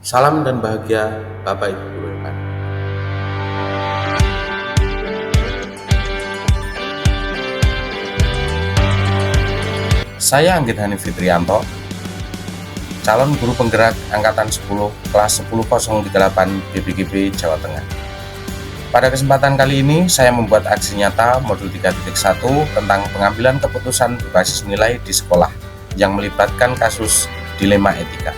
Salam dan bahagia Bapak Ibu Guru yang baik. Saya Anggit Hanif Fitrianto, calon guru penggerak Angkatan 10 kelas 10038 BPGB Jawa Tengah. Pada kesempatan kali ini saya membuat aksi nyata modul 3.1 tentang pengambilan keputusan berbasis nilai di sekolah yang melibatkan kasus dilema etika.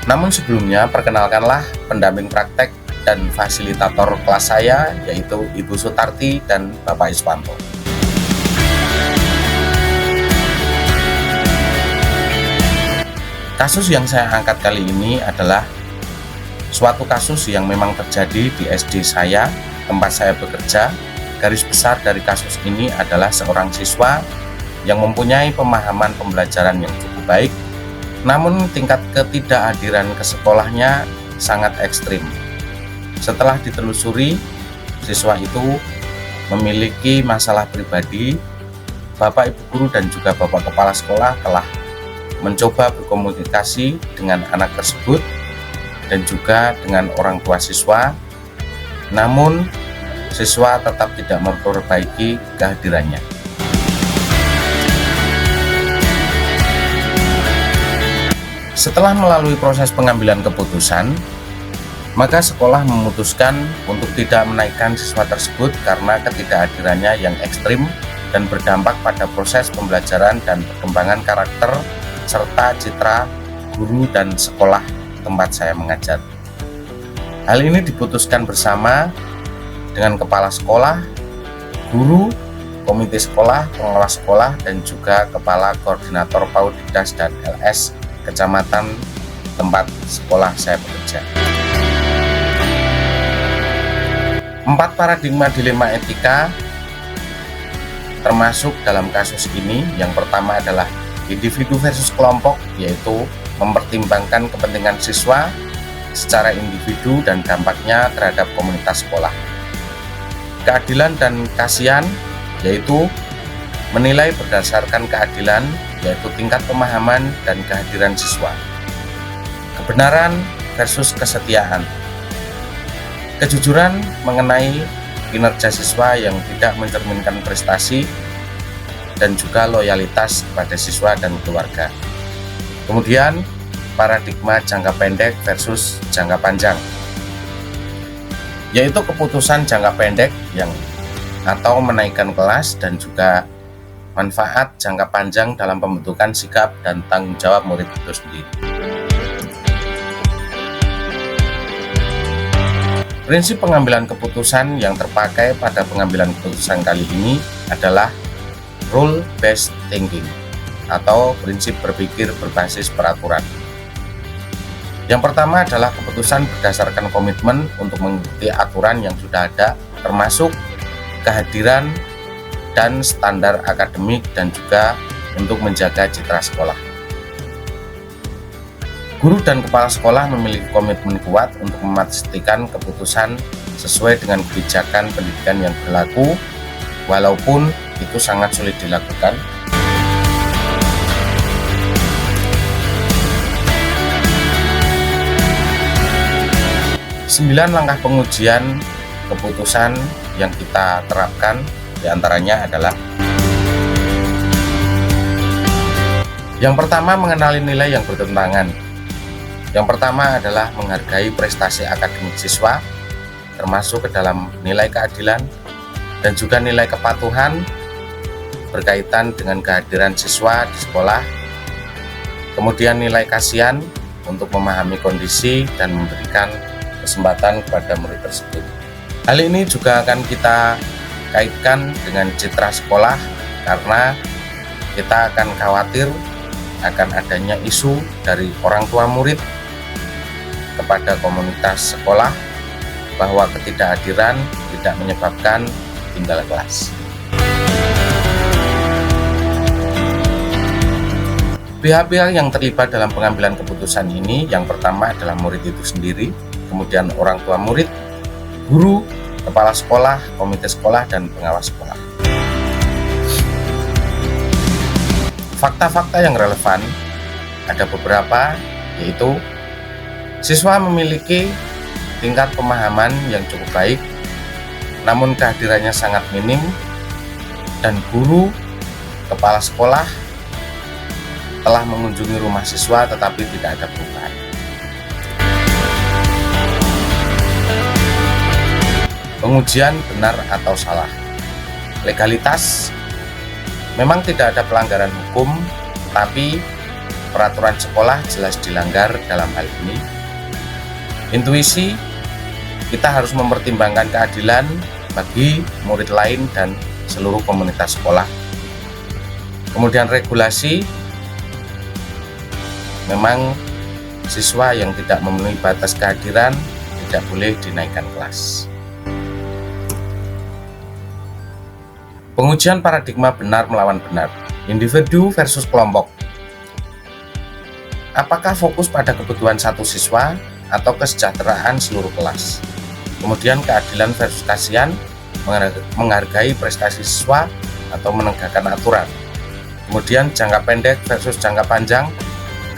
Namun sebelumnya, perkenalkanlah pendamping praktek dan fasilitator kelas saya, yaitu Ibu Sutarti dan Bapak Iswanto. Kasus yang saya angkat kali ini adalah suatu kasus yang memang terjadi di SD saya, tempat saya bekerja. Garis besar dari kasus ini adalah seorang siswa yang mempunyai pemahaman pembelajaran yang cukup baik, namun tingkat ketidakhadiran ke sekolahnya sangat ekstrim. Setelah ditelusuri, siswa itu memiliki masalah pribadi. Bapak Ibu guru dan juga Bapak Kepala Sekolah telah mencoba berkomunikasi dengan anak tersebut dan juga dengan orang tua siswa, namun siswa tetap tidak memperbaiki kehadirannya. Setelah melalui proses pengambilan keputusan, maka sekolah memutuskan untuk tidak menaikkan siswa tersebut karena ketidakhadirannya yang ekstrim dan berdampak pada proses pembelajaran dan perkembangan karakter serta citra guru dan sekolah tempat saya mengajar. Hal ini diputuskan bersama dengan kepala sekolah, guru, komite sekolah, pengawas sekolah, dan juga kepala koordinator PAUD-Dikdas dan LS kecamatan tempat sekolah saya bekerja. 4 paradigma dilema etika termasuk dalam kasus ini. Yang pertama adalah individu versus kelompok, yaitu mempertimbangkan kepentingan siswa secara individu dan dampaknya terhadap komunitas sekolah. Keadilan dan kasihan, yaitu menilai berdasarkan keadilan, yaitu tingkat pemahaman dan kehadiran siswa. Kebenaran versus kesetiaan. Kejujuran mengenai kinerja siswa yang tidak mencerminkan prestasi dan juga loyalitas kepada siswa dan keluarga. Kemudian paradigma jangka pendek versus jangka panjang, yaitu keputusan jangka pendek yang atau menaikkan kelas dan juga manfaat jangka panjang dalam pembentukan sikap dan tanggung jawab murid itu sendiri. Prinsip pengambilan keputusan yang terpakai pada pengambilan keputusan kali ini adalah rule-based thinking atau prinsip berpikir berbasis peraturan. Yang pertama adalah keputusan berdasarkan komitmen untuk mengikuti aturan yang sudah ada, termasuk kehadiran dan standar akademik dan juga untuk menjaga citra sekolah. Guru dan kepala sekolah memiliki komitmen kuat untuk memastikan keputusan sesuai dengan kebijakan pendidikan yang berlaku, walaupun itu sangat sulit dilakukan. Sembilan langkah pengujian keputusan yang kita terapkan diantaranya adalah: yang pertama, mengenali nilai yang bertentangan. Yang pertama adalah menghargai prestasi akademik siswa, termasuk ke dalam nilai keadilan dan juga nilai kepatuhan berkaitan dengan kehadiran siswa di sekolah. Kemudian nilai kasihan untuk memahami kondisi dan memberikan kesempatan kepada murid tersebut. Hal ini juga akan kita kaitkan dengan citra sekolah, karena kita akan khawatir akan adanya isu dari orang tua murid kepada komunitas sekolah bahwa ketidakhadiran tidak menyebabkan tinggal kelas. Pihak-pihak yang terlibat dalam pengambilan keputusan ini, yang pertama adalah murid itu sendiri, kemudian orang tua murid, guru, kepala sekolah, komite sekolah, dan pengawas sekolah. Fakta-fakta yang relevan ada beberapa, yaitu siswa memiliki tingkat pemahaman yang cukup baik, namun kehadirannya sangat minim, dan guru, kepala sekolah telah mengunjungi rumah siswa tetapi tidak ada perubahan. Pengujian benar atau salah. Legalitas, memang tidak ada pelanggaran hukum, tapi peraturan sekolah jelas dilanggar dalam hal ini. Intuisi, kita harus mempertimbangkan keadilan bagi murid lain dan seluruh komunitas sekolah. Kemudian regulasi, memang siswa yang tidak memenuhi batas kehadiran tidak boleh dinaikkan kelas. Pengujian paradigma benar melawan benar, individu versus kelompok. Apakah fokus pada kebutuhan satu siswa atau kesejahteraan seluruh kelas? Kemudian keadilan versus kasihan, menghargai prestasi siswa atau menegakkan aturan. Kemudian jangka pendek versus jangka panjang,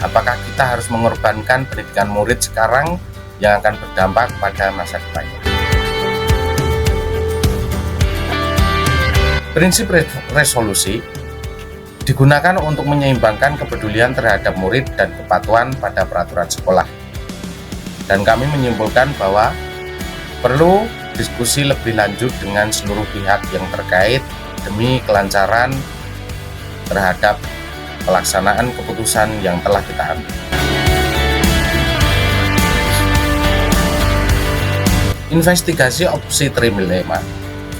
apakah kita harus mengorbankan pendidikan murid sekarang yang akan berdampak pada masa depannya? Prinsip resolusi digunakan untuk menyeimbangkan kepedulian terhadap murid dan kepatuhan pada peraturan sekolah. Dan kami menyimpulkan bahwa perlu diskusi lebih lanjut dengan seluruh pihak yang terkait demi kelancaran terhadap pelaksanaan keputusan yang telah kita ambil. Investigasi opsi trilema.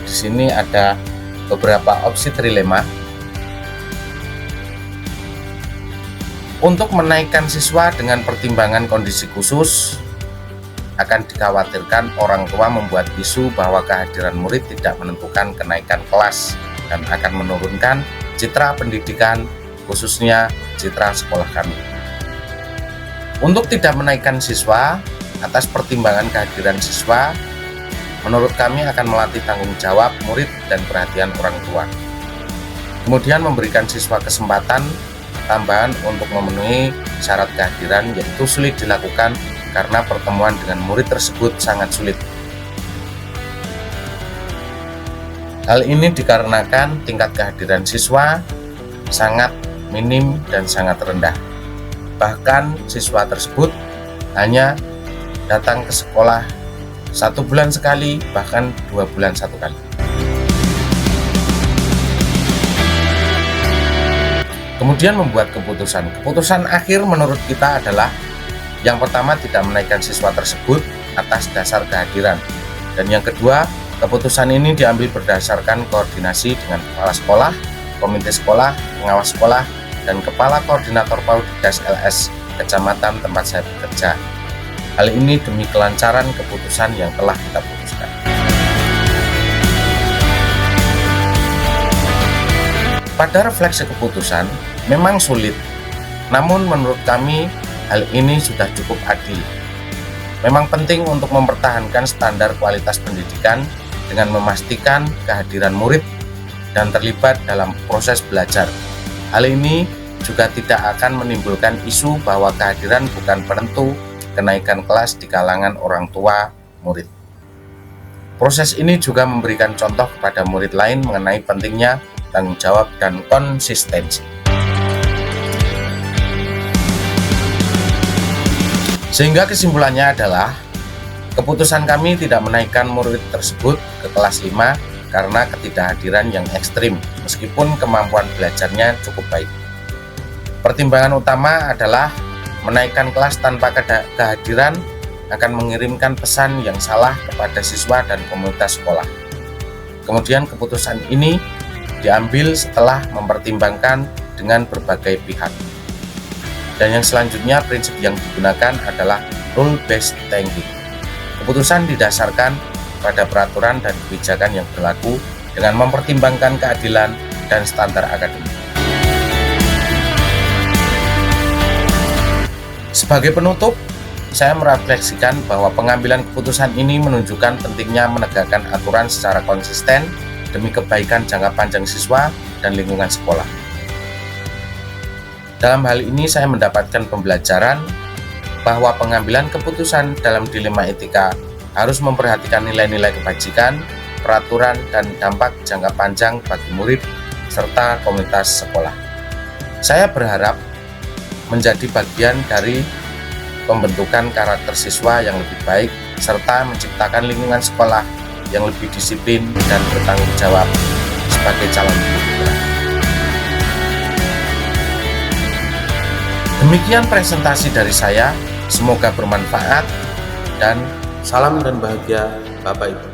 Di sini ada beberapa opsi trilema. Untuk menaikkan siswa dengan pertimbangan kondisi khusus, akan dikhawatirkan orang tua membuat isu bahwa kehadiran murid tidak menentukan kenaikan kelas dan akan menurunkan citra pendidikan, khususnya citra sekolah kami. Untuk tidak menaikkan siswa atas pertimbangan kehadiran siswa, menurut kami akan melatih tanggung jawab murid dan perhatian orang tua. Kemudian memberikan siswa kesempatan tambahan untuk memenuhi syarat kehadiran, yaitu sulit dilakukan karena pertemuan dengan murid tersebut sangat sulit. Hal ini dikarenakan tingkat kehadiran siswa sangat minim dan sangat rendah. Bahkan siswa tersebut hanya datang ke sekolah 1 bulan sekali, bahkan 2 bulan 1 kali. Kemudian membuat keputusan. Keputusan akhir menurut kita adalah yang pertama, tidak menaikkan siswa tersebut atas dasar kehadiran. Dan yang kedua, keputusan ini diambil berdasarkan koordinasi dengan kepala sekolah, komite sekolah, pengawas sekolah, dan kepala koordinator PAUD Dinas LS kecamatan tempat saya bekerja. Hal ini demi kelancaran keputusan yang telah kita putuskan. Pada refleksi keputusan, memang sulit, namun menurut kami hal ini sudah cukup adil. Memang penting untuk mempertahankan standar kualitas pendidikan dengan memastikan kehadiran murid dan terlibat dalam proses belajar. Hal ini juga tidak akan menimbulkan isu bahwa kehadiran bukan penentu kenaikan kelas di kalangan orang tua murid. Proses ini juga memberikan contoh kepada murid lain mengenai pentingnya tanggung jawab dan konsistensi. Sehingga kesimpulannya adalah keputusan kami tidak menaikkan murid tersebut ke kelas 5 karena ketidakhadiran yang ekstrim, meskipun kemampuan belajarnya cukup baik. Pertimbangan utama adalah menaikkan kelas tanpa kehadiran akan mengirimkan pesan yang salah kepada siswa dan komunitas sekolah. Kemudian keputusan ini diambil setelah mempertimbangkan dengan berbagai pihak. Dan yang selanjutnya, prinsip yang digunakan adalah rule-based thinking. Keputusan didasarkan pada peraturan dan kebijakan yang berlaku dengan mempertimbangkan keadilan dan standar akademik. Sebagai penutup, saya merefleksikan bahwa pengambilan keputusan ini menunjukkan pentingnya menegakkan aturan secara konsisten demi kebaikan jangka panjang siswa dan lingkungan sekolah. Dalam hal ini saya mendapatkan pembelajaran bahwa pengambilan keputusan dalam dilema etika harus memperhatikan nilai-nilai kebajikan, peraturan, dan dampak jangka panjang bagi murid serta komunitas sekolah. Saya berharap menjadi bagian dari pembentukan karakter siswa yang lebih baik serta menciptakan lingkungan sekolah yang lebih disiplin dan bertanggung jawab sebagai calon pimpinan. Demikian presentasi dari saya, semoga bermanfaat dan salam dan bahagia Bapak Ibu.